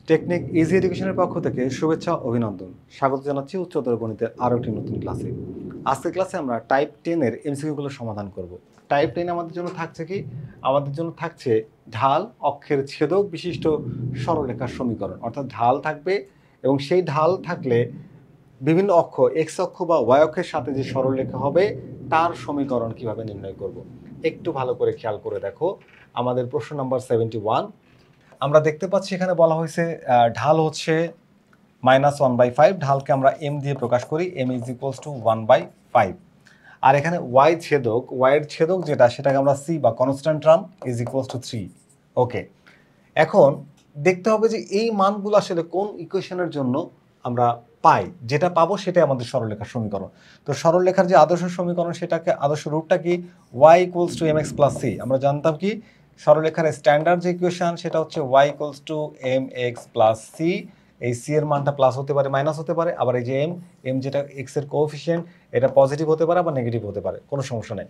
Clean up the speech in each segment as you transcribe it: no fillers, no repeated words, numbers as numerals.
Technique easy এডুকেশনের পক্ষ থেকে শুভেচ্ছা অভিনন্দন। স্বাগত জানাচ্ছি উচ্চতর গণিতের আরও একটি নতুন ক্লাসে। আজকের ক্লাসে আমরা টাইপ 10 এর এমসিকিউগুলোর সমাধান করব। টাইপ 10 আমাদের জন্য থাকছে কি? আমাদের জন্য থাকছে ঢাল, অক্ষের ছেদক বিশিষ্ট সরলরেখার সমীকরণ। অর্থাৎ ঢাল থাকবে এবং সেই ঢাল থাকলে বিভিন্ন অক্ষ এক্স অক্ষ বা ওয়াই অক্ষের সাথে যে সরলরেখা হবে তার সমীকরণ কিভাবে নির্ণয় করব। একটু ভালো করে খেয়াল করে দেখো, আমাদের প্রশ্ন নাম্বার 71 আমরা দেখতে পাচ্ছি এখানে বলা হয়েছে ঢাল হচ্ছে -1/5। ঢালকে আমরা এম দিয়ে প্রকাশ করি, m ইজ ইকুয়ালস টু 1/5। আর এখানে ওয়াই ছেদক, ওয়াইয়ের ছেদক যেটা সেটাকে আমরা সি বা constant term is equals to 3। ওকে, এখন দেখতে হবে যে এই মানগুলো আসলে কোন ইকুয়েশনের জন্য আমরা পাই। যেটা পাবো সেটাই আমাদের সরলরেখার সমীকরণ। তো সরলরেখার যে আদর্শ সমীকরণ সেটাকে আদর্শ রূপটা কি? y equals to mx plus c। আমরা জানতাম কি সরলরেখার স্ট্যান্ডার্ড যে ইকুয়েশন সেটা হচ্ছে y equals to mx plus c। এই c এর মানটা প্লাস হতে পারে, মাইনাস হতে পারে, আবার এই যে m যেটা x এর কোএফিসিয়েন্ট এটা পজিটিভ হতে পারে আবার নেগেটিভ হতে পারে, কোনো সমস্যা নেই।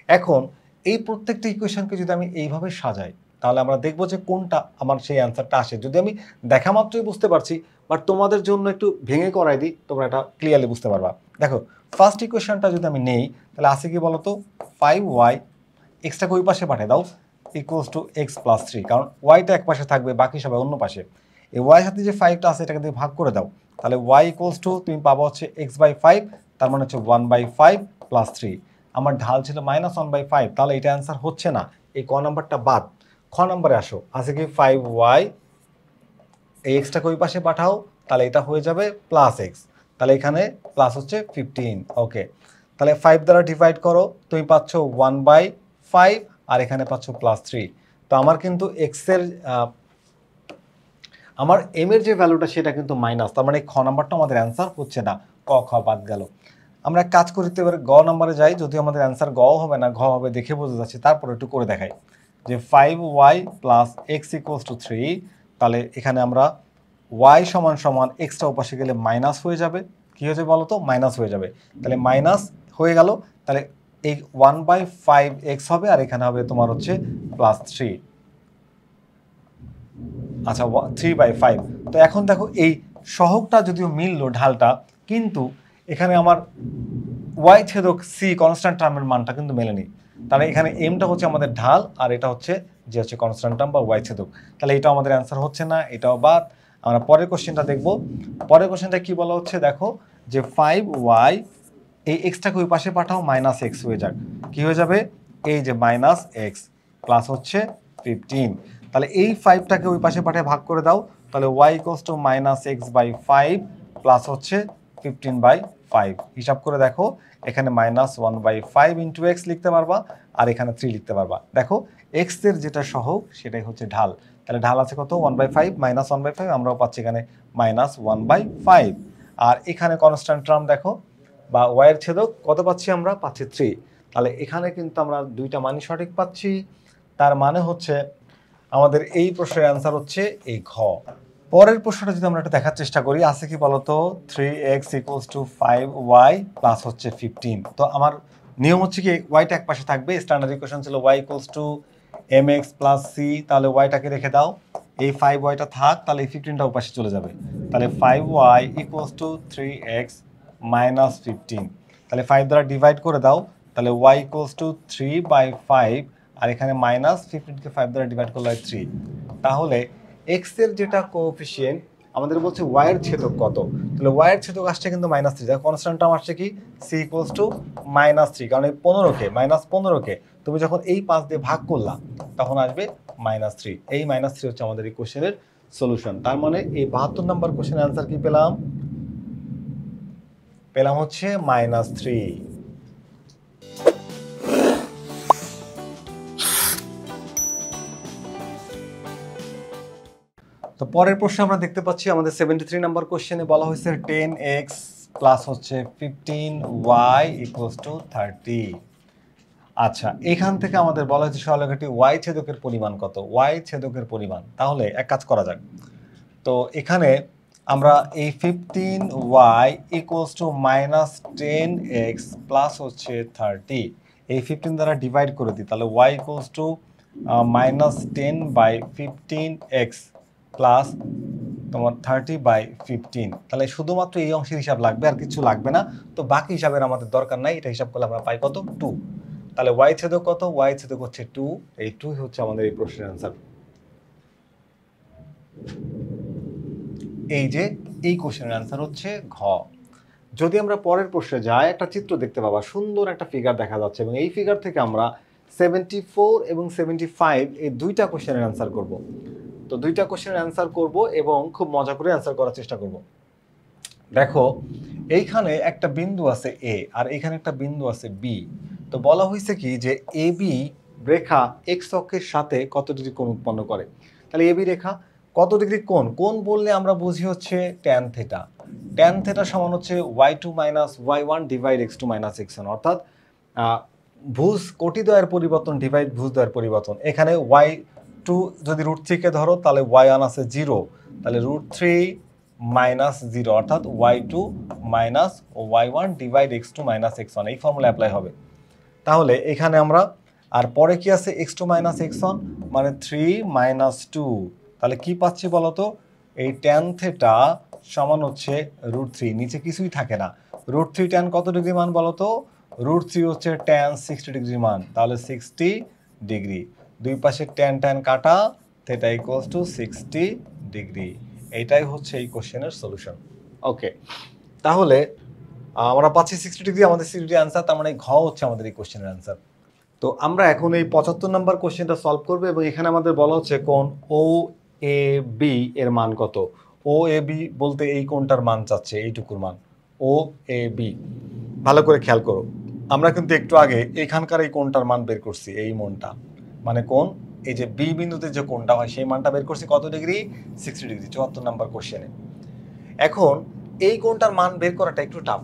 এখন এই প্রত্যেকটা ইকুয়েশনকে যদি আমি এইভাবে সাজাই তাহলে আমরা দেখবো যে কোনটা আমার সেই অ্যান্সারটা আসে। যদি আমি দেখা মাত্রই বুঝতে পারছি, বাট তোমাদের জন্য একটু ভেঙে করাই দিই, তোমরা এটা ক্লিয়ারলি বুঝতে পারবা। দেখো, ফার্স্ট ইকুয়েশনটা যদি আমি নেই তাহলে আসে কি বলতো, 5y, এক্সটাকে ওই পাশে পাঠিয়ে দাও, ইকুয়ালস টু এক্স প্লাস 3। কারণ ওয়াইটা এক পাশে থাকবে, বাকি সবাই অন্য পাশে। এই ওয়াইয়ের সাথে যে 5টা আছে এটাকে দিয়ে ভাগ করে দাও, তাহলে ওয়াই ইকুয়ালস টু তুমি পাবো হচ্ছে x/5, তার মানে হচ্ছে 1/5 প্লাস 3। আমার ঢাল ছিল -1/5, তাহলে এটা অ্যান্সার হচ্ছে না, এই ক নাম্বারটা বাদ। খ নাম্বারে আসো, আছে কি 5y, এই এক্সটাকে ওই পাশে পাঠাও, তাহলে এটা হয়ে যাবে প্লাস এক্স, তাহলে এখানে প্লাস হচ্ছে 15। ওকে, তাহলে 5 দ্বারা ডিভাইড করো, তুমি পাচ্ছ 1/5 আর এখানে পাচ্ছ প্লাস 3। তো আমার কিন্তু এক্সের আমার এম এর যে ভ্যালুটা সেটা কিন্তু মাইনাস, তার মানে খ নাম্বারটা আমাদের অ্যান্সার হচ্ছে না, ক খ বাদ গেল। আমরা এক কাজ করতে এবার গ নাম্বারে যাই, যদিও আমাদের অ্যান্সার গ হবে না, ঘ হবে, দেখে বোঝা যাচ্ছে, তারপর একটু করে দেখাই যে 5y plus x equals to 3। তাহলে এখানে আমরা y সমান সমান এক্সটা ওপাশে গেলে মাইনাস হয়ে যাবে, কী হয়েছে বলো তো, মাইনাস হয়ে যাবে, তাহলে মাইনাস হয়ে গেল, তাহলে এই 1/5 এক্স হবে আর এখানে হবে তোমার হচ্ছে প্লাস 3। আচ্ছা, 3/5। তো এখন দেখো এই সহগটা যদিও মিললো ঢালটা, কিন্তু এখানে আমার ওয়াই ছেদক সি কনস্ট্যান্ট টার্মের মানটা কিন্তু মেলেনি। তাহলে এখানে এমটা হচ্ছে আমাদের ঢাল আর এটা হচ্ছে যে হচ্ছে কনস্ট্যান্ট টার্ম বা ওয়াই ছেদক, তাহলে এটাও আমাদের অ্যান্সার হচ্ছে না, এটাও বাদ। আমরা পরের কোশ্চেনটা দেখব। পরের কোশ্চেনটা কি বলা হচ্ছে দেখো, যে 5y, এই এক্সটাকে ওই পাশে পাঠাও, মাইনাস এক্স হয়ে যাক, কি হয়ে যাবে, এই যে মাইনাস এক্স প্লাস হচ্ছে 15। তাহলে এই 5টাকে ওই পাশে পাঠিয়ে ভাগ করে দাও, তাহলে y equals to -x/5 plus হচ্ছে 15/5। হিসাব করে দেখো, এখানে -1/5 ইন্টু এক্স লিখতে পারবা আর এখানে 3 লিখতে পারবা। দেখো এক্স এর যেটা সহগ সেটাই হচ্ছে ঢাল, তাহলে ঢাল আছে কত, 1/5 -1/5, আমরাও পাচ্ছি এখানে -1/5। আর এখানে কনস্ট্যান্ট টার্ম দেখো বা ওয়াইয়ের ছেদক কত পাচ্ছি, আমরা পাচ্ছি 3। তাহলে এখানে কিন্তু আমরা দুইটা মানই সঠিক পাচ্ছি, তার মানে হচ্ছে আমাদের এই প্রশ্নের অ্যান্সার হচ্ছে এই ঘ। পরের প্রশ্নটা যদি আমরা একটা দেখার চেষ্টা করি, আছে কি বলতো, 3x equals to 5y plus হচ্ছে 15। তো আমার নিয়ম হচ্ছে কি, ওয়াইটা এক পাশে থাকবে, স্ট্যান্ডার্ড ইকুয়েশন ছিল y equals to mx plus c, তাহলে ওয়াইটাকে রেখে দাও, এই 5yটা থাক, তাহলে এই 15টা ওপাশে চলে যাবে, তাহলে 5y equals to 3x minus 15। তাহলে 5 দ্বারা ডিভাইড করে দাও, তাহলে y ইকুয়ালস টু 3/5 আর এখানে মাইনাস 15কে 5 দ্বারা ডিভাইড করলে হয় 3। তাহলে x এর যেটা কোএফিসিয়েন্ট আমাদের বলছে y এর ছেদক কত, তাহলে y এর ছেদক আসছে কিন্তু -3। দেখো কনস্ট্যান্ট টার্ম আসছে কি, c ইকুয়ালস টু -3, কারণ এই 15কে তুমি যখন এই 5 দিয়ে ভাগ করলা তখন আসবে -3। এই -3 হচ্ছে আমাদের এই কোশ্চেনের সলিউশন। তার মানে এই 72 নম্বর কোশ্চেনের অ্যান্সার কি পেলাম, পেলাম হচ্ছে -3। তো পরের প্রশ্নে আমরা দেখতে পাচ্ছি আমাদের 73 নাম্বার কোশ্চেনে বলা হয়েছে 10x প্লাস হচ্ছে 15y ইকুয়ালস টু 30। আচ্ছা, এখান থেকে আমাদের বলা হয়েছে সরলরেখাটি y ছেদকের পরিমাণ কত, y ছেদকের পরিমাণ। তাহলে এক কাজ করা যাক, তো এখানে আমরা এই 15y equals to -10x plus হচ্ছে 30, এই 15 দ্বারা ডিভাইড করে দিই, তাহলে y equals to -10/15x plus তোমার 30/15, তাহলে শুধুমাত্র এই অংশের হিসাব লাগবে, আর কিছু লাগবে না। তো বাকি হিসাবের আমাদের দরকার নাই, এটা হিসাব করলে আমরা পাই কত 2। তাহলে y ছেদক কত, y ছেদক হচ্ছে 2, এই 2 হচ্ছে আমাদের এই প্রশ্নের অ্যান্সার। এই যে এই কোশ্চেনের অ্যান্সার হচ্ছে ঘ। যদি আমরা পরের প্রশ্নে যাই, একটা চিত্র দেখতে পাবা, সুন্দর একটা ফিগার দেখা যাচ্ছে, এবং এই ফিগার থেকে আমরা 74 এবং 75 এই দুইটা কোশ্চেনের অ্যান্সার করব। তো দুইটা কোশ্চেনের অ্যান্সার করব এবং খুব মজা করে অ্যান্সার করার চেষ্টা করব। দেখো এইখানে একটা বিন্দু আছে এ, আর এখানে একটা বিন্দু আছে বি। তো বলা হয়েছে কি যে এ বি রেখা এক্স অক্ষের সাথে কত ডিগ্রি কোণ উৎপন্ন করে। তাহলে এ বি রেখা কত ডিগ্রি কোণ, কোণ বললে আমরা বুঝি হচ্ছে ট্যান থেটা। ট্যান থেটা সমান হচ্ছে y2 - y1 divide x2 - x1, অর্থাৎ ভুজ কোটিদ্বয়ের পরিবর্তন ডিভাইড ভুজদ্বয়ের পরিবর্তন। এখানে y2 যদি √3 কে ধরো তাহলে y1 আছে 0, তাহলে √3 - 0 অর্থাৎ y2 - y1 divide x2 - x1, এই ফর্মুলা অ্যাপ্লাই হবে। তাহলে এখানে আমরা, আর পরে কি আছে x2 - x1 মানে 3 - 2, তাহলে কি পাচ্ছি বলতো, এই ট্যান থেটা সমান হচ্ছে √3, নিচে কিছুই থাকে না। √3 ট্যান কত ডিগ্রি মান বলতো, √3 হচ্ছে ট্যান 60 ডিগ্রি মান, তাহলে 60 ডিগ্রি। দুই পাশে ট্যান ট্যান কাটা, থেটা ইকুয়ালস টু 60 ডিগ্রি। এইটাই হচ্ছে এই কোশ্চেনের সলিউশন। ওকে, তাহলে আমরা পাচ্ছি 60 ডিগ্রি, আমাদের 60 ডিগ্রি অ্যান্সার, তার মানে ঘ হচ্ছে আমাদের এই কোশ্চেনের অ্যান্সার। তো আমরা এখন এই 75 নম্বর কোশ্চেনটা সলভ করবো, এবং এখানে আমাদের বলা হচ্ছে কোণ ও এ বি এর মান কত। ও এ বি বলতে এই কোণটার মান চাচ্ছে, এইটুকুর মান ও এ বি। ভালো করে খেয়াল করো, আমরা কিন্তু একটু আগে এখানকার এই কোণটার মান বের করছি, এই মানটা মানে কোণ, এই যে বি বিন্দুতে যে কোণটা হয় সেই মানটা বের করছি কত ডিগ্রি, 60 ডিগ্রি 74 নম্বর কোশ্চেনে। এখন এই কোণটার মান বের করাটা একটু টাফ,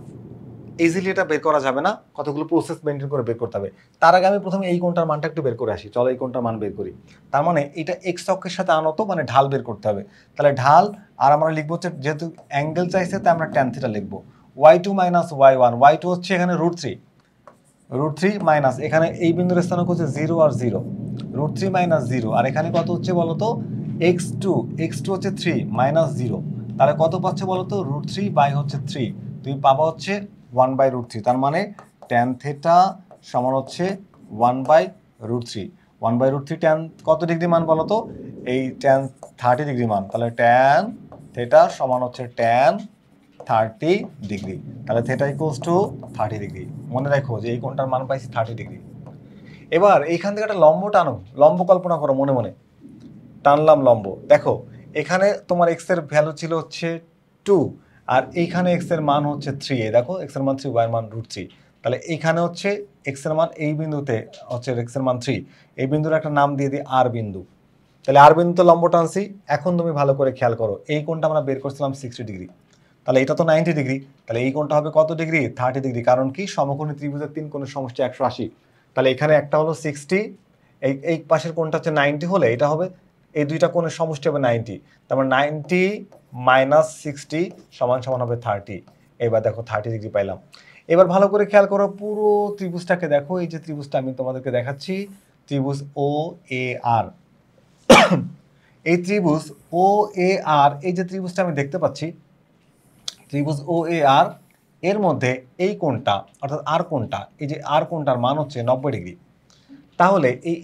ইজিলি এটা বের করা যাবে না, কতগুলো প্রসেস মেনটেন করে বের করতে হবে। তার আগে আমি প্রথমে এই কোণটার মানটা একটু বের করে আসি, চলো এই কোণটার মান বের করি। তার মানে এটা এক্স অক্ষের সাথে আনত, মানে ঢাল বের করতে হবে। তাহলে ঢাল, আর আমরা লিখবো হচ্ছে, যেহেতু অ্যাঙ্গেল চাইছে তাই আমরা ট্যান থিটা লিখবো। y2 - y1, y2 হচ্ছে এখানে √3 মাইনাস, এখানে এই বিন্দুর স্থানাঙ্ক হচ্ছে 0 আর 0, √3 - 0, আর এখানে কত হচ্ছে বলতো, x2 হচ্ছে 3 - 0, তাহলে কত পাচ্ছে বলতো, √3 বাই হচ্ছে 3, তুমি পাবা হচ্ছে 1/√3, তার মানে ট্যান থেটা সমান হচ্ছে 1/√3। 1/√3 ট্যান কত ডিগ্রি মান বলতো, এই ট্যান 30 ডিগ্রি মান, তাহলে ট্যান থেটা সমান হচ্ছে ট্যান 30 ডিগ্রি, তাহলে থেটা ইকুয়ালস টু 30 ডিগ্রি। মনে রাখো যে এই কোণটার মান পাইছি 30 ডিগ্রি। এবার এইখান থেকে একটা লম্ব টানো, লম্ব কল্পনা করো মনে মনে, টানলাম লম্ব। দেখো এখানে তোমার এক্স এর ভ্যালু ছিল হচ্ছে 2, আর এইখানে এক্স এর মান হচ্ছে 3, এই দেখো এক্স এর মান 3, ওয়াই এর মান √3, তাহলে এইখানে হচ্ছে এক্স এর মান, এই বিন্দুতে হচ্ছে এক্স এর মান 3, এই বিন্দুর একটা নাম দিয়ে দিই আর বিন্দু। তাহলে আর বিন্দুতে লম্ব টানছি। এখন তুমি ভালো করে খেয়াল করো, এই কোণটা আমরা বের করছিলাম 60 ডিগ্রি, তাহলে এটা তো 90 ডিগ্রি, তাহলে এই কোণটা হবে কত ডিগ্রি, 30 ডিগ্রি। কারণ কি, সমকোণী ত্রিভুজের 3 কোণের সমষ্টি 180, তাহলে এখানে একটা হলো 60, এই পাশের কোণটা হচ্ছে 90 হলে এটা হবে, এই দুইটা কোণের সমষ্টি হবে 90, তারপর 90 - 60 সমান সমান হবে 30। এবার দেখো 30 ডিগ্রি পাইলাম। এবার ভালো করে খেয়াল করো, পুরো ত্রিভুজটাকে দেখো, এই যে ত্রিভুজটা আমি তোমাদেরকে দেখাচ্ছি, ত্রিভুজ ও এ আর, এই ত্রিভুজ ও এ আর, এই যে ত্রিভুজটা আমি দেখতে পাচ্ছি, ত্রিভুজ ও এ আর, এর মধ্যে এই কোণটা অর্থাৎ আর কোণটা, এই যে আর কোণটার মান হচ্ছে 90 ডিগ্রি। তাহলে এই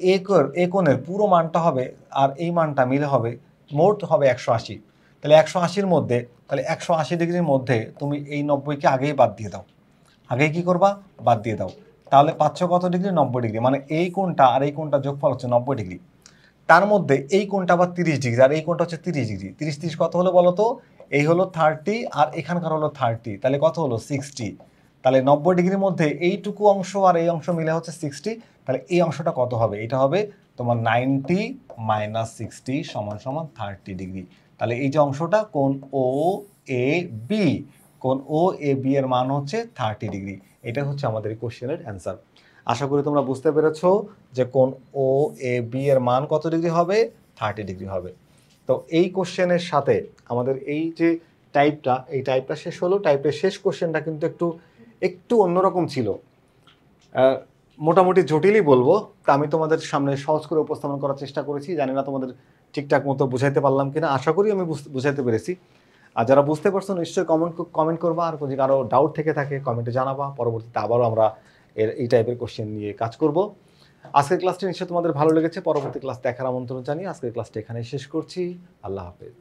এ কোণের পুরো মানটা হবে, আর এই মানটা মিলে হবে, মোট হবে 180। তাহলে 180-র মধ্যে, তাহলে 180 ডিগ্রির মধ্যে তুমি এই 90-কে আগেই বাদ দিয়ে দাও, আগেই কি করবা, বাদ দিয়ে দাও। তাহলে পাচ্ছ কত ডিগ্রি, 90 ডিগ্রি, মানে এই কোণটা আর এই কোণটা যোগফল হচ্ছে 90 ডিগ্রি। তার মধ্যে এই কোণটা আবার 30 ডিগ্রি, আর এই কোণটা হচ্ছে 30 ডিগ্রি, 30 কত হলো বলো তো, এই হলো 30, আর এখানকার হলো 30, তাহলে কত হলো 60। তাহলে 90 ডিগ্রির মধ্যে এইটুকু অংশ আর এই অংশ মিলে হচ্ছে 60, তাহলে এই অংশটা কত হবে, এটা হবে তোমার 90 - 60 সমান সমান 30 ডিগ্রি। তাহলে এই যে অংশটা কোণ ও এ বি, কোণ ও এ বি এর মান হচ্ছে 30 ডিগ্রি। এটা হচ্ছে আমাদের এই কোশ্চেনের অ্যান্সার। আশা করি তোমরা বুঝতে পেরেছো যে কোণ ও এ বি এর মান কত ডিগ্রি হবে, 30 ডিগ্রি হবে। তো এই কোশ্চেনের সাথে আমাদের এই যে টাইপটা, এই টাইপটা শেষ হলো। টাইপের শেষ কোশ্চেনটা কিন্তু একটু অন্যরকম ছিল, মোটামুটি জটিলই বলবো। তা আমি তোমাদের সামনে সহজ করে উপস্থাপন করার চেষ্টা করেছি, জানি না তোমাদের ঠিকঠাক মতো বুঝাইতে পারলাম কিনা, আশা করি আমি বুঝাইতে পেরেছি। আর যারা বুঝতে পারছো নিশ্চয়ই কমেন্ট করবা, আর যদি কারো ডাউট থেকে থাকে কমেন্টে জানাবা। পরবর্তীতে আবারও আমরা এই টাইপের কোশ্চেন নিয়ে কাজ করব। আজকের ক্লাসটি নিশ্চয়ই তোমাদের ভালো লেগেছে। পরবর্তী ক্লাস দেখার আমন্ত্রণ জানিয়ে আজকের ক্লাসটা এখানেই শেষ করছি। আল্লাহ হাফেজ।